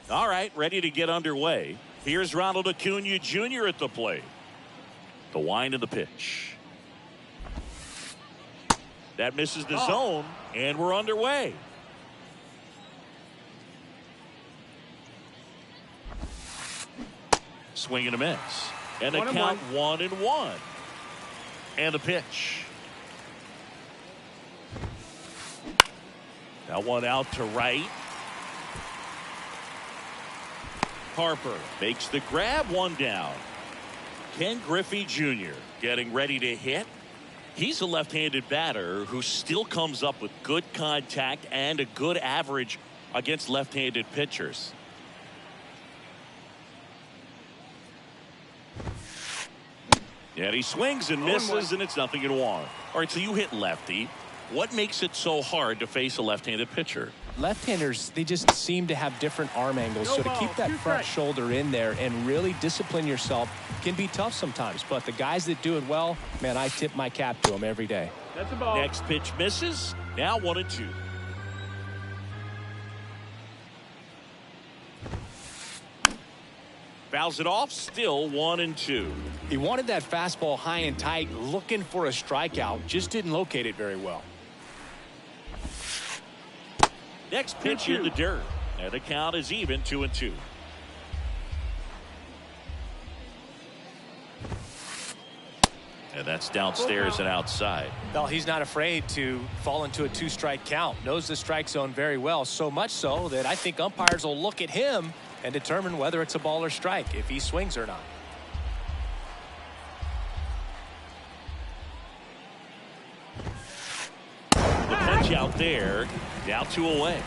All right, ready to get underway. Here's Ronald Acuna Jr. at the plate. The wind of the pitch. That misses the zone, and we're underway. Swing and a miss. And the count 1-1. And the pitch. That one out to right. Harper makes the grab, one down. Ken Griffey Jr. getting ready to hit. He's a left-handed batter who still comes up with good contact and a good average against left-handed pitchers. And he swings and misses, and it's 0-1. All right, so you hit lefty. What makes it so hard to face a left-handed pitcher? Left-handers, they just seem to have different arm angles. So to keep that front shoulder in there and really discipline yourself can be tough sometimes. But the guys that do it well, man, I tip my cap to them every day. That's a ball. Next pitch misses. Now 1-2. Fouls it off. Still 1-2. He wanted that fastball high and tight, looking for a strikeout. Just didn't locate it very well. Next pitch in the dirt. And the count is even, 2-2. And that's downstairs and outside. Well, he's not afraid to fall into a 2-strike count. Knows the strike zone very well. So much so that I think umpires will look at him and determine whether it's a ball or strike, if he swings or not. The pitch out there. Now 2 away.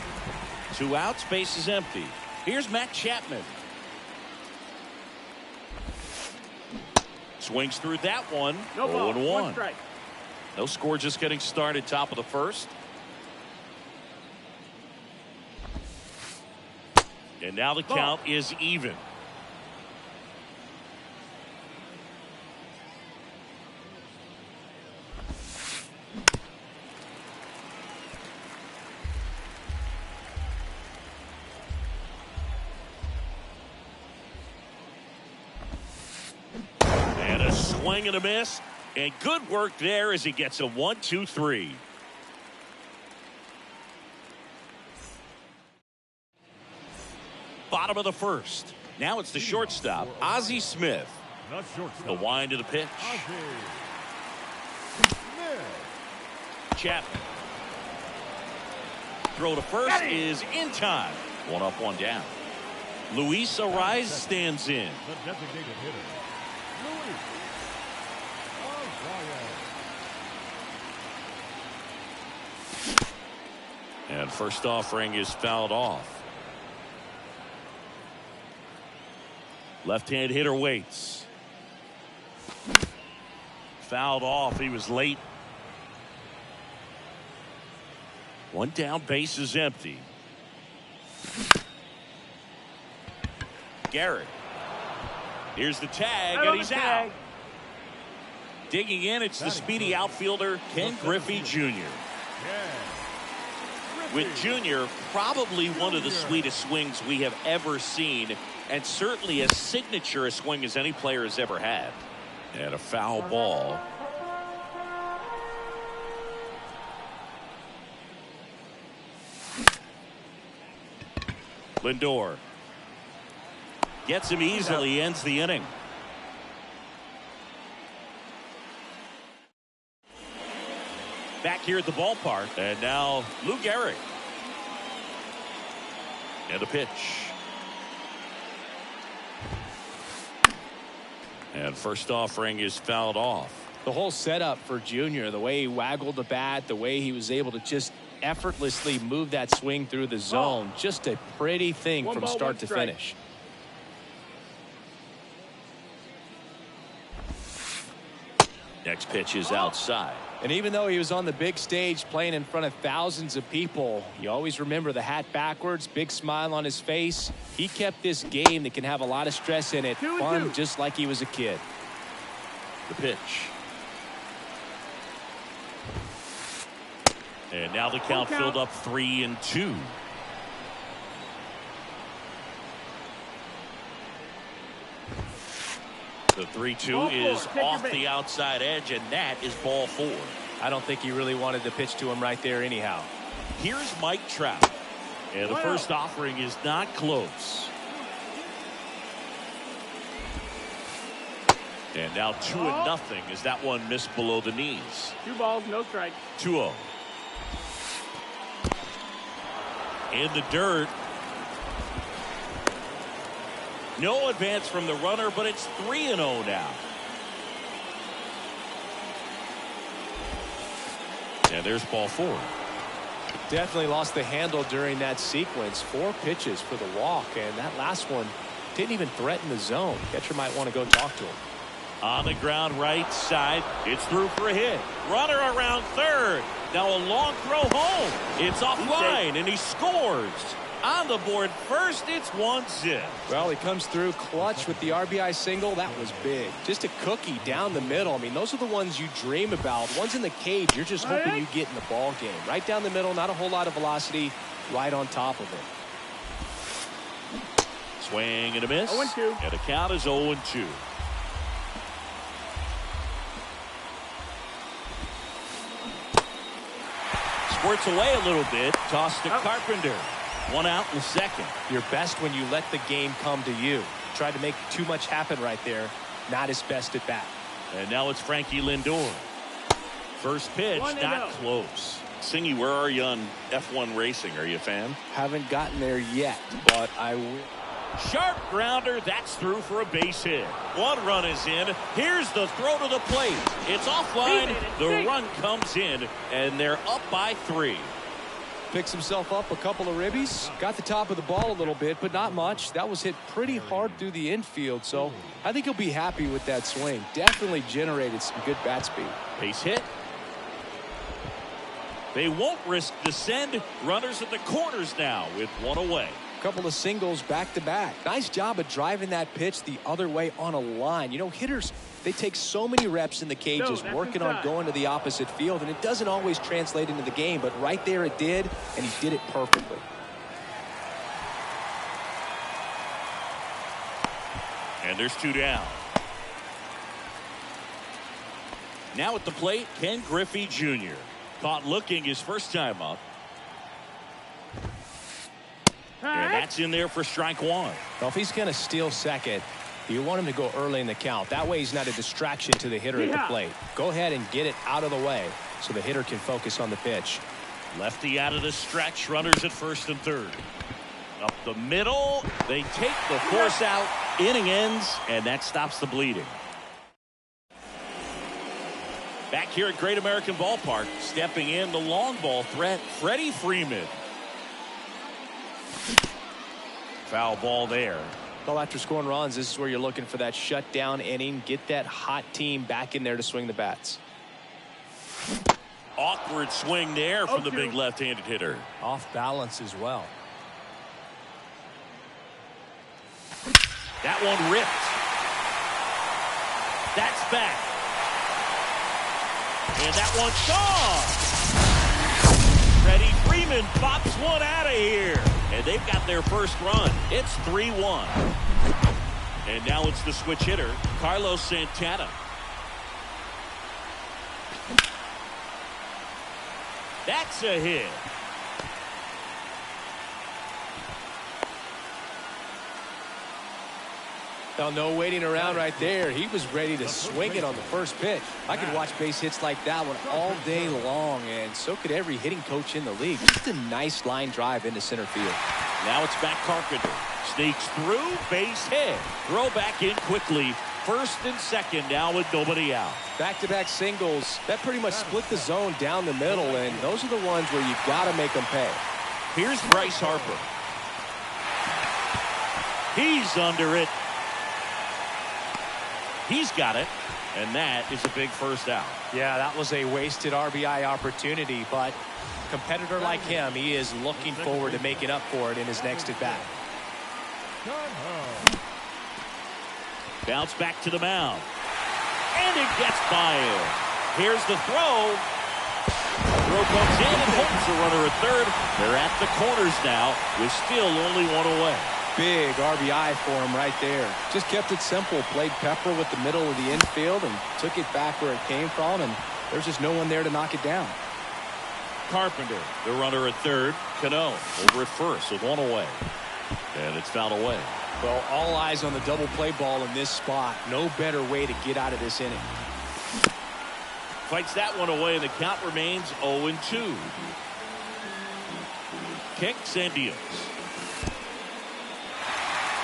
2 outs, base is empty. Here's Matt Chapman. Swings through that one. 0-1. No score, just getting started, top of the first. And now the count is even. And a swing and a miss. And good work there as he gets a 1-2-3. Bottom of the first. Now it's the shortstop, Ozzie Smith. The wind of the pitch. Chapman. Throw to first is in time. 1 up, 1 down. Luis Ariz stands in. The designated hitter, Luis Ariz. And first offering is fouled off. Left-hand hitter waits. Fouled off. He was late. 1 down, base is empty. Garrett. Here's the tag, and he's out. Digging in, it's the speedy outfielder, Ken Griffey Jr. With Jr., probably one of the sweetest swings we have ever seen, and certainly as signature a swing as any player has ever had. And a foul ball. Lindor gets him easily, ends the inning. Back here at the ballpark, and now Lou Gehrig. And the pitch. And first offering is fouled off. The whole setup for Junior, the way he waggled the bat, the way he was able to just effortlessly move that swing through the zone, just a pretty thing from start to finish. Next pitch is outside. And even though he was on the big stage playing in front of thousands of people, you always remember the hat backwards, big smile on his face. He kept this game that can have a lot of stress in it fun, just like he was a kid. The pitch. And now the count filled up 3-2. The 3-2 is off the outside edge, and that is ball 4. I don't think he really wanted to pitch to him right there anyhow. Here's Mike Trout. And the first offering is not close. And now 2-0 as that one missed below the knees. 2 balls, no strike. 2-0. In the dirt. No advance from the runner, but it's 3-0 now. And there's ball 4. Definitely lost the handle during that sequence. 4 pitches for the walk, and that last one didn't even threaten the zone. Catcher might want to go talk to him. On the ground right side. It's through for a hit. Runner around third. Now a long throw home. It's offline, and he scores. On the board first, it's 1-0. Well, he comes through clutch with the RBI single. That was big. Just a cookie down the middle. I mean, those are the ones you dream about. Ones in the cage, you're just hoping you get in the ball game. Right down the middle, not a whole lot of velocity, right on top of it. Swing and a miss. 0-2. And the count is 0-2. Squirts away a little bit. Toss to Carpenter. 1 out in the second. You're best when you let the game come to you. Tried to make too much happen right there. Not his best at bat. And now it's Frankie Lindor. First pitch, not close. Singy, where are you on F1 racing? Are you a fan? Haven't gotten there yet, but I will. Sharp grounder. That's through for a base hit. 1 run is in. Here's the throw to the plate. It's offline. The run comes in, and they're up by 3. Picks himself up a couple of ribbies. Got the top of the ball a little bit, but not much. That was hit pretty hard through the infield, so I think he'll be happy with that swing. Definitely generated some good bat speed. Base hit. They won't risk the send. Runners at the corners now with 1 away. Couple of singles back to back. Nice job of driving that pitch the other way on a line. You know, hitters, they take so many reps in the cages working on going to the opposite field, and it doesn't always translate into the game, but right there it did, and he did it perfectly. And there's 2 down. Now at the plate, Ken Griffey Jr. Caught looking his first time up. And that's in there for strike 1. Well, if he's going to steal second, you want him to go early in the count. That way he's not a distraction to the hitter at the plate. Go ahead and get it out of the way so the hitter can focus on the pitch. Lefty out of the stretch. Runners at first and third. Up the middle. They take the force out. Inning ends, and that stops the bleeding. Back here at Great American Ballpark, stepping in the long ball threat, Freddie Freeman. Foul ball there. Well, after scoring runs, this is where you're looking for that shutdown inning. Get that hot team back in there to swing the bats. Awkward swing there from the big left-handed hitter. Off balance as well. That one ripped. That's back. And that one's gone. Freddie Freeman pops one out of here. And they've got their first run. It's 3-1. And now it's the switch hitter, Carlos Santana. That's a hit. Well, no waiting around right there. He was ready to swing it on the first pitch. I could watch base hits like that one all day long, and so could every hitting coach in the league. Just a nice line drive into center field. Now it's back Carpenter. Sneaks through, base hit. Throw back in quickly. First and second now with nobody out. Back-to-back singles. That pretty much split the zone down the middle, and those are the ones where you got to make them pay. Here's Bryce Harper. He's under it. He's got it, and that is a big first out. Yeah, that was a wasted RBI opportunity, but a competitor like him, he is looking forward to making up for it in his next at-bat. Bounce back to the mound. And it gets by him. Here's the throw. Throw comes in and holds the runner at third. They're at the corners now with still only 1 away. Big RBI for him right there. Just kept it simple. Played Pepper with the middle of the infield and took it back where it came from, and there's just no one there to knock it down. Carpenter, the runner at third. Cano over at first with one away. And it's fouled away. Well, all eyes on the double play ball in this spot. No better way to get out of this inning. Fights that one away, and the count remains 0-2. Kicks and deals.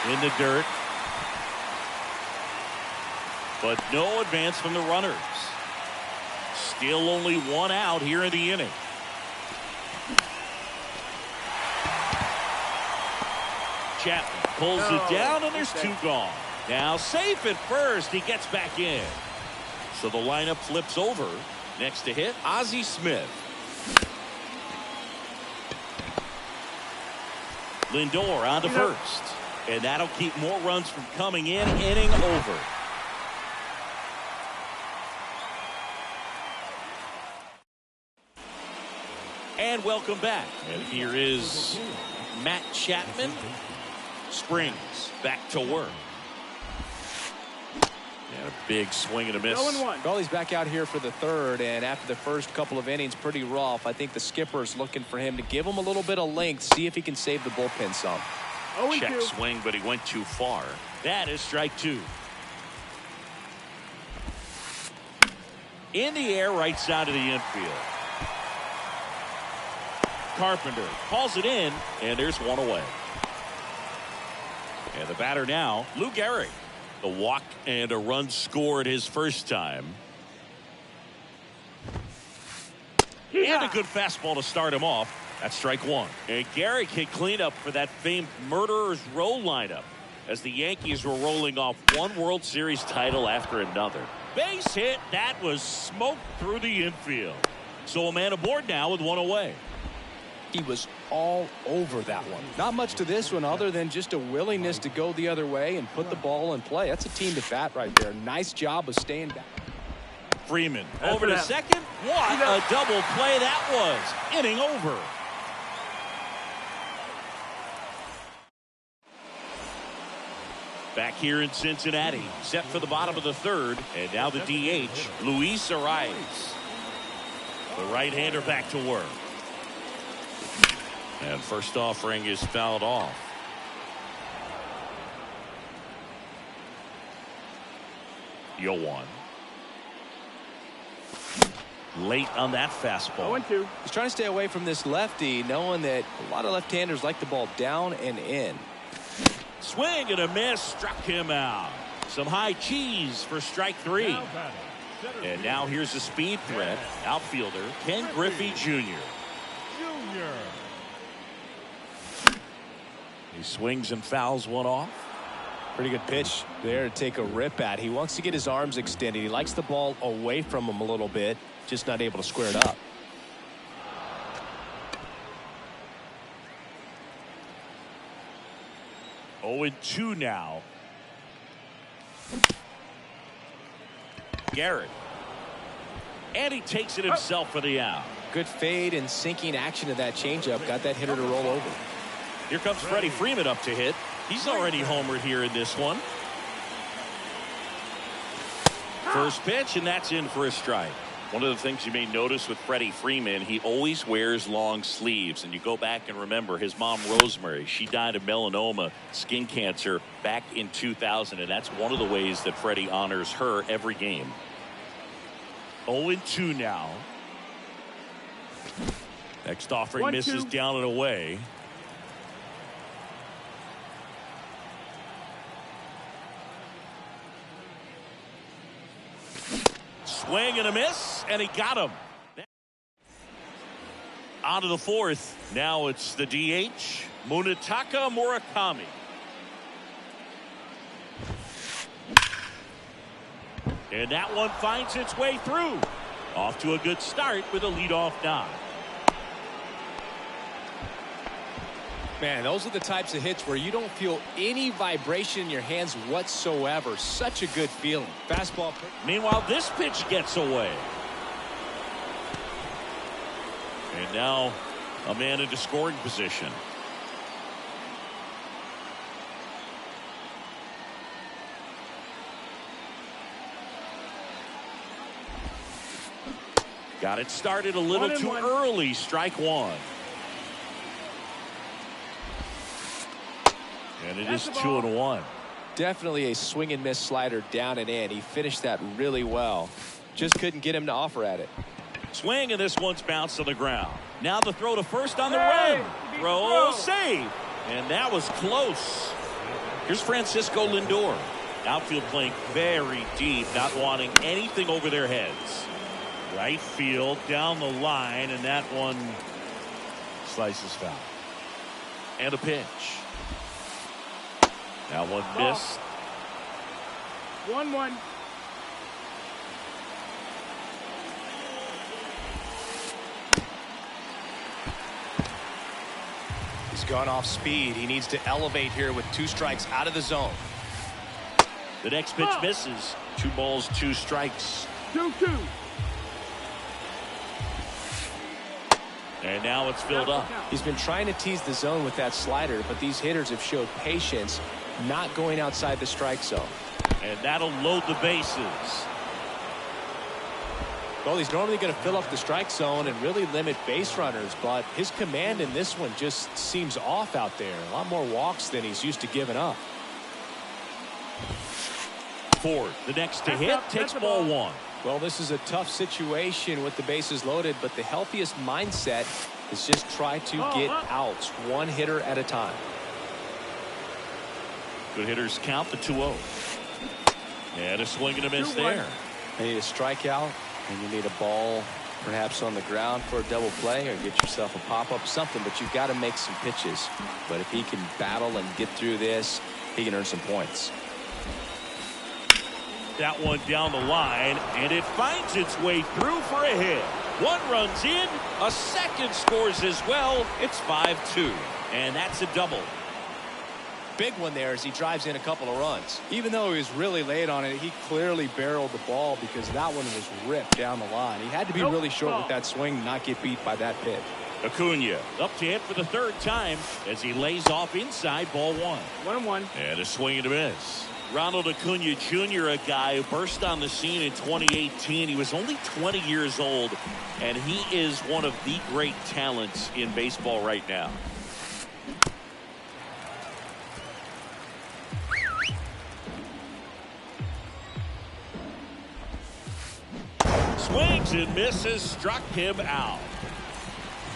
In the dirt. But no advance from the runners. Still only one out here in the inning. Chapman pulls it down, and there's two gone. Now safe at first. He gets back in. So the lineup flips over. Next to hit, Ozzie Smith. Lindor on to first. And that'll keep more runs from coming in. Inning over. And welcome back. And here is Matt Chapman. Springs back to work. And a big swing and a miss. 0-1. Well, he's back out here for the third, and after the first couple of innings, pretty rough. I think the skipper's looking for him to give him a little bit of length, see if he can save the bullpen some. Check swing, but he went too far. That is strike two. In the air, right side of the infield. Carpenter calls it in, and there's one away. And the batter now, Lou Gehrig. A walk and a run scored his first time. And a good fastball to start him off. That's strike one. And Gehrig can clean up for that famed murderer's row lineup as the Yankees were rolling off one World Series title after another. Base hit. That was smoked through the infield. So a man aboard now with one away. He was all over that one. Not much to this one other than just a willingness to go the other way and put the ball in play. That's a team to bat right there. Nice job of staying back. Freeman over to second. What a double play that was. Inning over. Back here in Cincinnati, set for the bottom of the third, and now the DH, Luis Arias. The right-hander back to work. And first offering is fouled off. Yoan. Late on that fastball. 0-2. He's trying to stay away from this lefty, knowing that a lot of left-handers like the ball down and in. Swing and a miss, struck him out. Some high cheese for strike three. And now here's a speed threat. Outfielder Ken Griffey Jr. He swings and fouls one off. Pretty good pitch there to take a rip at. He wants to get his arms extended. He likes the ball away from him a little bit, just not able to square it up. Oh, and 2 now. Garrett. And he takes it himself for the out. Good fade and sinking action of that changeup. Got that hitter to roll over. Here comes Freddie Freeman up to hit. He's already homered here in this one. First pitch, and that's in for a strike. One of the things you may notice with Freddie Freeman, he always wears long sleeves. And you go back and remember his mom, Rosemary, she died of melanoma, skin cancer, back in 2000. And that's one of the ways that Freddie honors her every game. 0-2 now. Next offering misses down and away. Swing and a miss, and he got him. Out of the fourth. Now it's the DH, Munetaka Murakami. And that one finds its way through. Off to a good start with a leadoff nod. Man, those are the types of hits where you don't feel any vibration in your hands whatsoever. Such a good feeling. Fastball. Meanwhile, this pitch gets away. And now a man into scoring position. Got it started a little too early. Strike one. And it is 2-1. Definitely a swing and miss slider down and in. He finished that really well. Just couldn't get him to offer at it. Swing, and this one's bounced on the ground. Now the throw to first on the run. Throw, save. And that was close. Here's Francisco Lindor. Outfield playing very deep, not wanting anything over their heads. Right field, down the line, and that one slices foul. And a pitch. Now one missed. 1-1. He's gone off speed. He needs to elevate here with 2 strikes out of the zone. The next pitch misses. 2 balls, 2 strikes. 2-2. And now it's filled up. He's been trying to tease the zone with that slider, but these hitters have showed patience, not going outside the strike zone. And that'll load the bases. Well, he's normally going to fill up the strike zone and really limit base runners, but his command in this one just seems off out there. A lot more walks than he's used to giving up. Ford, the next to hit, takes ball 1. Well, this is a tough situation with the bases loaded, but the healthiest mindset is just try to get outs, 1 hitter at a time. Good hitters count the 2-0. And a swing and a miss there. You need a strikeout, and you need a ball perhaps on the ground for a double play, or get yourself a pop-up, something, but you've got to make some pitches. But if he can battle and get through this, he can earn some points. That one down the line, and it finds its way through for a hit. 1 runs in, a second scores as well. It's 5-2, and that's a double. Big one there as he drives in a couple of runs. Even though he was really late on it, he clearly barreled the ball because that one was ripped down the line. He had to be really short with that swing, not get beat by that pitch. Acuna up to hit for the 3rd time as he lays off inside ball 1. 1-1. And a swing and a miss. Ronald Acuna Jr., a guy who burst on the scene in 2018. He was only 20 years old, and he is one of the great talents in baseball right now. Swings and misses, struck him out.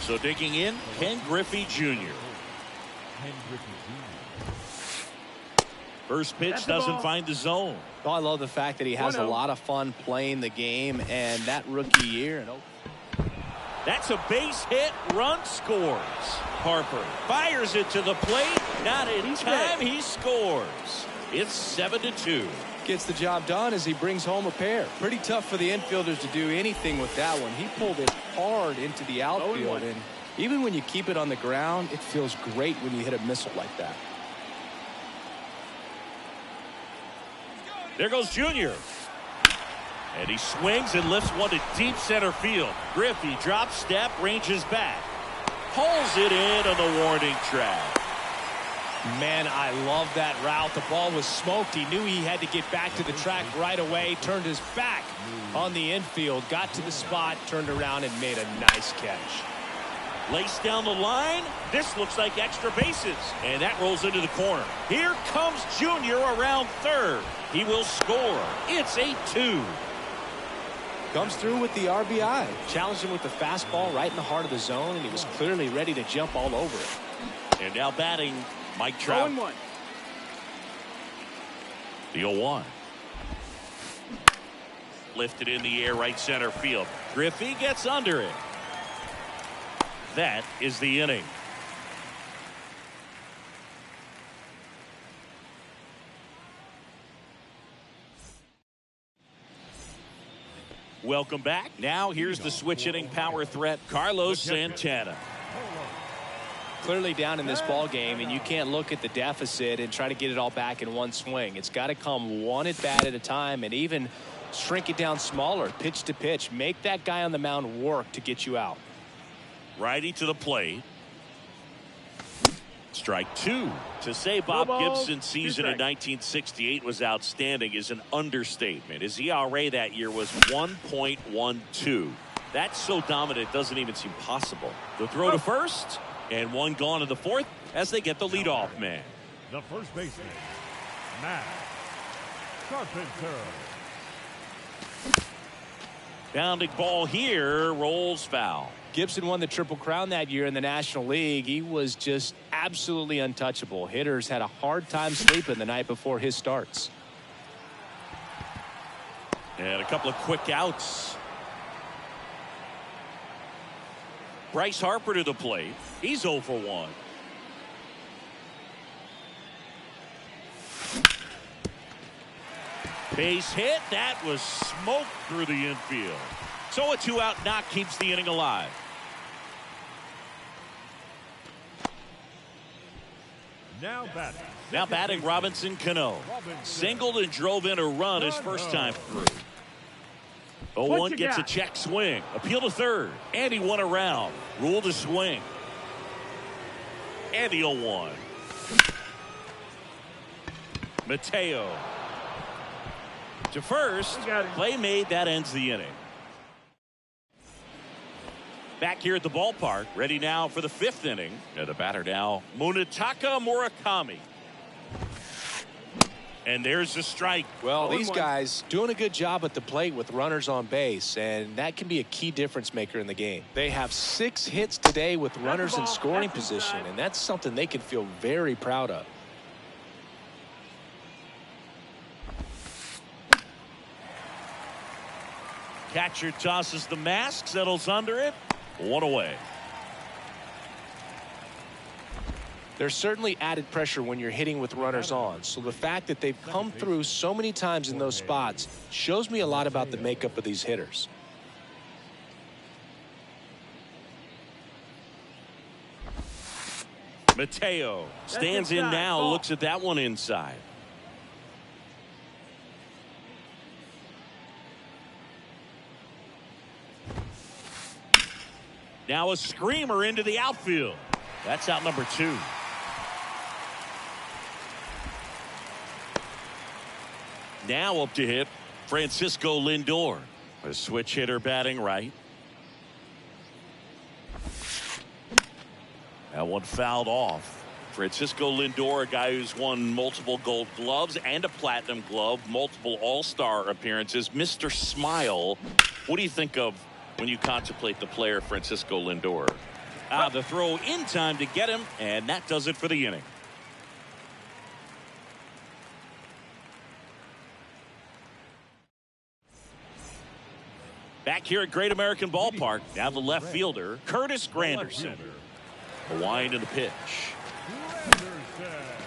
So digging in, Ken Griffey Jr. First pitch doesn't find the zone. Oh, I love the fact that he has a lot of fun playing the game, and that rookie year. That's a base hit. Run scores. Harper fires it to the plate. Not in time. He scores. It's 7-2. Gets the job done as he brings home a pair. Pretty tough for the infielders to do anything with that one. He pulled it hard into the outfield, and even when you keep it on the ground, it feels great when you hit a missile like that. There goes Junior. And he swings and lifts one to deep center field. Griffey drops step, ranges back. Pulls it in on the warning track. Man, I love that route. The ball was smoked. He knew he had to get back to the track right away. Turned his back on the infield. Got to the spot, turned around, and made a nice catch. Laced down the line. This looks like extra bases. And that rolls into the corner. Here comes Junior around third. He will score. It's 8-2. Comes through with the RBI. Challenged him with the fastball right in the heart of the zone, and he was clearly ready to jump all over it. And now batting, Mike Trout. 0-1. The 0-1. Lifted in the air, right center field. Griffey gets under it. That is the inning. Welcome back. Now here's the switch hitting power threat, Carlos Santana. Clearly down in this ball game, and you can't look at the deficit and try to get it all back in one swing. It's got to come one at bat at a time, and even shrink it down smaller, pitch to pitch. Make that guy on the mound work to get you out. Righty to the plate. Strike 2. To say Bob Gibson's season in 1968 was outstanding is an understatement. His ERA that year was 1.12. That's so dominant it doesn't even seem possible. The throw to first, and one gone in the fourth as they get the leadoff man. The first baseman, Matt Carpenter. Bounding ball here, rolls foul. Gibson won the Triple Crown that year in the National League. He was just absolutely untouchable. Hitters had a hard time sleeping the night before his starts. And a couple of quick outs. Bryce Harper to the plate. He's 0 for 1. Base hit. That was smoked through the infield. So a 2-out knock keeps the inning alive. Now batting Robinson Cano. Singled and drove in a run his first time through. 0-1 gets a check swing. Appeal to third. And he won around. Ruled a swing. And the 0-1. Mateo. To first. Play made. That ends the inning. Back here at the ballpark. Ready now for the 5th inning. And the batter now, Munetaka Murakami. And there's the strike. Well, these guys doing a good job at the plate with runners on base, and that can be a key difference maker in the game. They have 6 hits today with runners in scoring position, and that's something they can feel very proud of. Catcher tosses the mask, settles under it. 1 away. There's certainly added pressure when you're hitting with runners on, so the fact that they've come through so many times in those spots shows me a lot about the makeup of these hitters. Mateo stands in now, looks at that one inside. Now a screamer into the outfield. That's out number 2. Now up to hit Francisco Lindor. A switch hitter batting right. That one fouled off. Francisco Lindor, a guy who's won multiple Gold Gloves and a Platinum Glove, multiple All-Star appearances. Mr. Smile. What do you think of when you contemplate the player Francisco Lindor? The throw in time to get him, and that does it for the inning. Back here at Great American Ballpark, now the left fielder, Curtis Granderson. A wind in the pitch.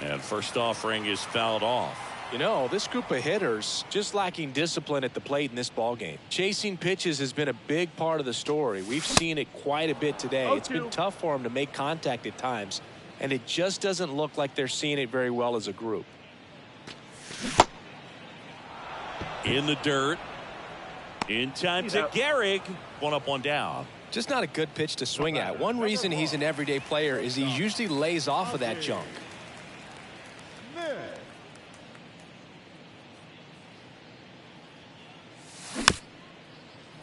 And first offering is fouled off. You know, this group of hitters just lacking discipline at the plate in this ballgame. Chasing pitches has been a big part of the story. We've seen it quite a bit today. It's been tough for them to make contact at times, and it just doesn't look like they're seeing it very well as a group. In the dirt. In time to Gehrig. 1 up, 1 down. Just not a good pitch to swing at. One reason he's an everyday player is he usually lays off of that junk.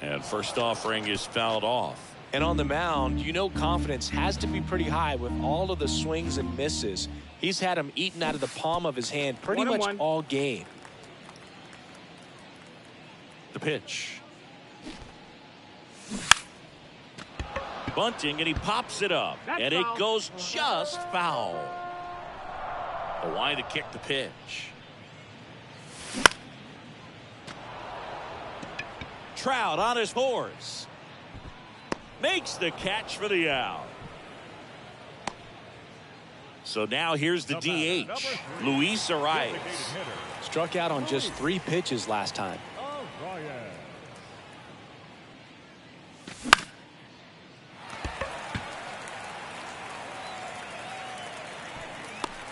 And first offering is fouled off. And on the mound, you know confidence has to be pretty high with all of the swings and misses. He's had them eaten out of the palm of his hand pretty much all game. The pitch. Bunting, and he pops it up. And it goes just foul. A wind to kick the pitch. Trout on his horse. Makes the catch for the out. So now here's the DH, Luis Arias. Struck out on just 3 pitches last time.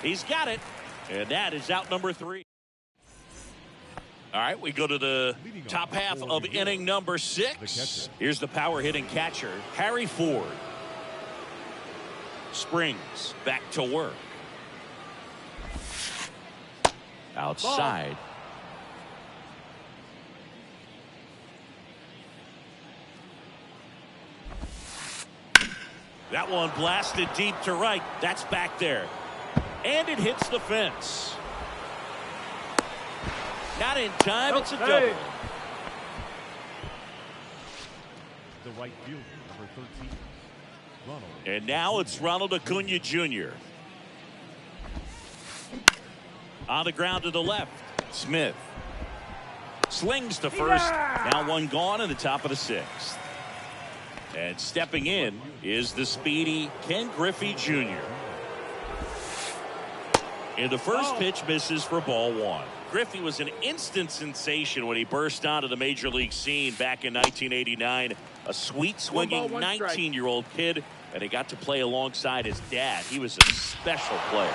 He's got it, and that is out number 3. All right, we go to the top half of inning number 6. Here's the power hitting catcher, Harry Ford. Springs back to work. Outside. That one blasted deep to right. That's back there. And it hits the fence. Not in time. It's a double. The right fielder, number 13. Ronald. And now it's Ronald Acuna Jr. On the ground to the left. Smith slings to first. Now one gone in the top of the sixth. And stepping in is the speedy Ken Griffey Jr. And the first pitch misses for ball one. Griffey was an instant sensation when he burst onto the major league scene back in 1989. A sweet swinging 19-year-old kid, and he got to play alongside his dad. He was a special player.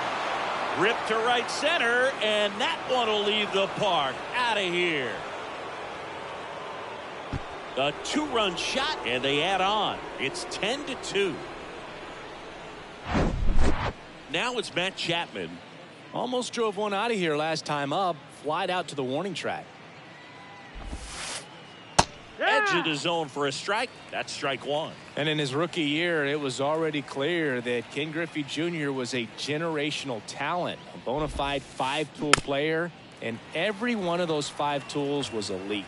Ripped to right center, and that one will leave the park. Out of here. A two-run shot, and they add on. It's 10-2. Now it's Matt Chapman. Almost drove one out of here last time up. Flied out to the warning track. Edge of the zone for a strike. That's strike one. And in his rookie year, it was already clear that Ken Griffey Jr. was a generational talent, a bona fide five-tool player, and every one of those five tools was elite.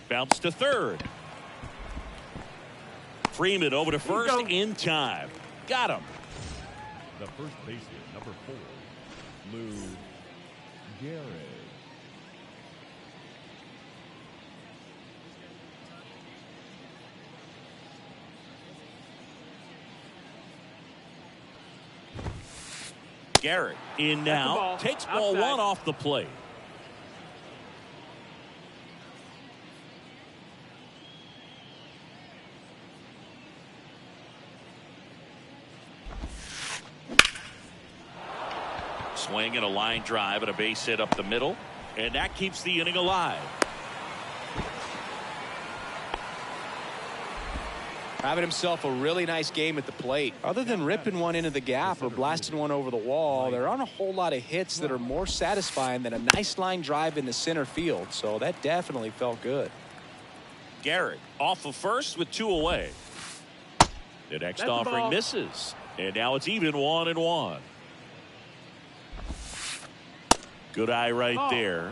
Bounce to third. Freeman over to first in time. Got him. The first baseman, number 4, Lou Gehrig. Garrett in now. Takes ball one off the plate. Swing and a line drive and a base hit up the middle, and that keeps the inning alive. Having himself a really nice game at the plate. Other than ripping one into the gap or blasting one over the wall, there aren't a whole lot of hits that are more satisfying than a nice line drive in the center field, so that definitely felt good. Garrett off of first with 2 away. The next offering misses, and now it's even 1-1. Good eye right there.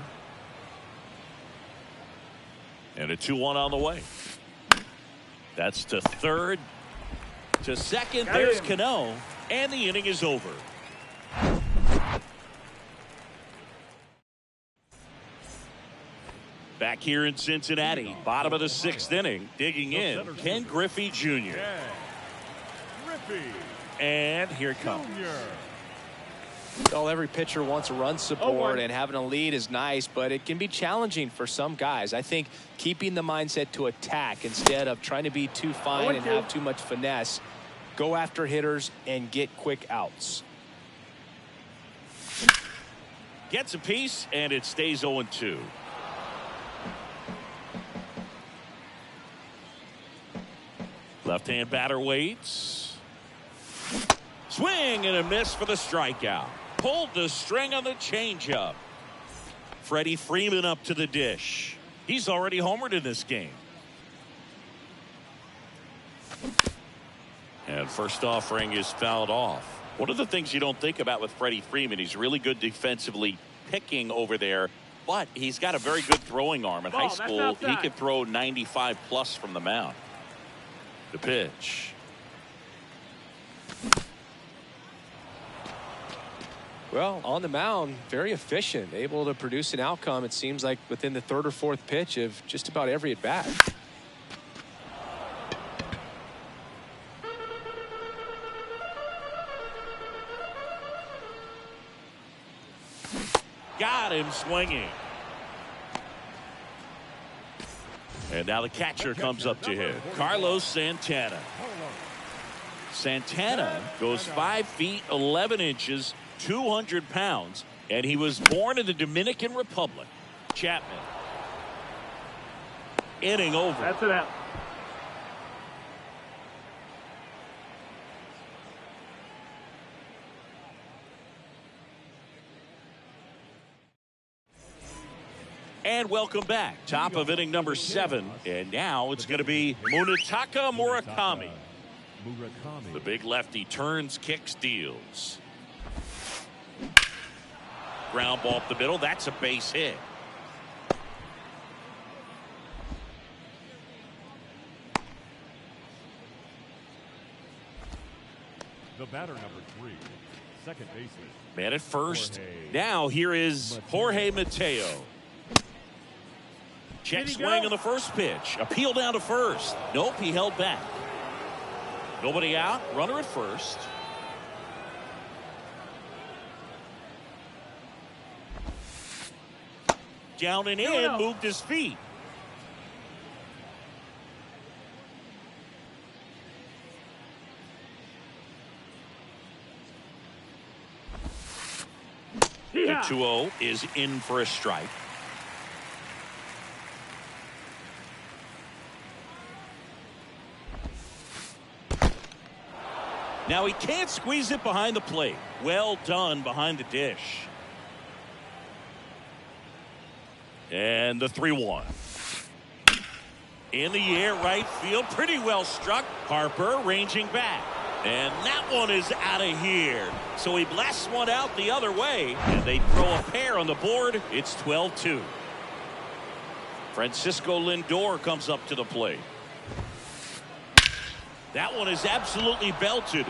And a 2-1 on the way. That's to third. To second. There's Cano. And the inning is over. Back here in Cincinnati. Bottom of the 6th inning. Digging in. Ken Griffey Jr. And here it comes. Well, every pitcher wants run support, and having a lead is nice, but it can be challenging for some guys. I think keeping the mindset to attack instead of trying to be too fine and have too much finesse. Go after hitters and get quick outs. Gets a piece, and it stays 0-2. Left-hand batter waits. Swing and a miss for the strikeout. Pulled the string on the changeup. Freddie Freeman up to the dish. He's already homered in this game. And first offering is fouled off. One of the things you don't think about with Freddie Freeman, he's really good defensively picking over there, but he's got a very good throwing arm. In high school, he could throw 95 plus from the mound. The pitch. Well, on the mound, very efficient, able to produce an outcome, it seems like, within the 3rd or 4th pitch of just about every at-bat. Got him swinging. And now the catcher comes up to hit. Carlos Santana. Santana goes 5 feet 11 inches, 200 pounds, and he was born in the Dominican Republic. Chapman. Inning over. That's it out. And welcome back. Top of inning number 7. And now it's going to be Munetaka Murakami. The big lefty turns, kicks, deals. Ground ball up the middle. That's a base hit. The batter number 3, second baseman. Man at first. Now here is Jorge Mateo. Check swing on the first pitch. Appeal down to first. Nope, he held back. Nobody out. Runner at first. Down and in. Moved his feet. The 2-0 is in for a strike. Now he can't squeeze it behind the plate. Well done behind the dish. And the 3-1. In the air, right field. Pretty well struck. Harper ranging back. And that one is out of here. So he blasts one out the other way. And they throw a pair on the board. It's 12-2. Francisco Lindor comes up to the plate. That one is absolutely belted.